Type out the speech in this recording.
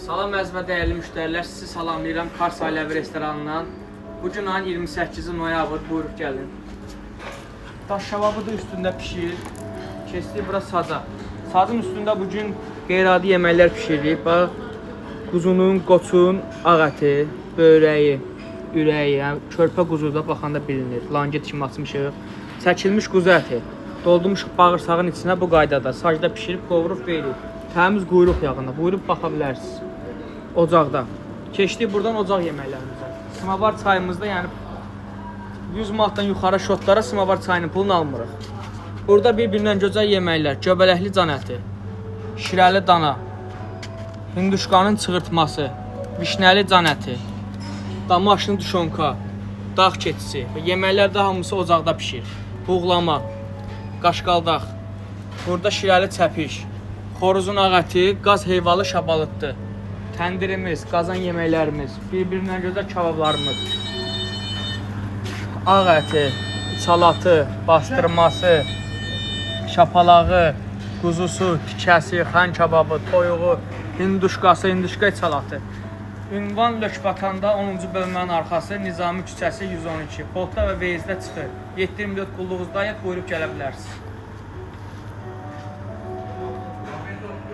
Salam əziz və dəyərli müştərilər, sizi salamlayıram Kars Ailəvi restoranından. Bugün ayın 28 noyabr, buyurub gəlin. Daş şababı da üstündə pişir. Keçdik bura saca. Sacın üstündə bugün qeyri-adi yeməklər pişiririk. Bax, quzunun, qoçun, ağ əti, börəyi, ürəyi, yəni körpə quzuda baxanda bilinir. Langet kimi açmışıq. Çəkilmiş quzu əti. Doldurmuşuq bağırsağın içinə bu qaydada. Sacda pişirib, qovuruq veririk. Təmiz quyruq yağında. Buyurub baxa bilərsiniz. Ocaqda. Keçdik buradan ocaq yeməklərimizə. Smavar çayımızda, yəni 100 manatdan yuxarı şotlara smavar çayının pulunu almırıq. Burada bir-birindən gözəl yeməklər, göbələkli can əti, şirəli dana, hinduşkanın çığırtması, vişnəli can əti, damaşın duşonka, dağ keçisi və yeməklər də hamısı ocaqda pişir. Buğlama, qaşqaldaq, burada şirəli çəpiş, xoruzun ağ əti, qaz heyvalı şabalıtdır. Təndirimiz, qazan yeməklərimiz, bir-birindən gözəl kabablarımız, ağ əti, salatı, bastırması, şapalağı, quzusu, tikəsi, xan kababı, toyuğu, hinduşkası, hinduşka salatı. Ünvan Lökbatanda 10-cu bölmənin arxası Nizami küçəsi 112. Boltda və Veyzdə çıxır. 7-24 qulluğuzdayıq, buyurub gələ bilərsiniz.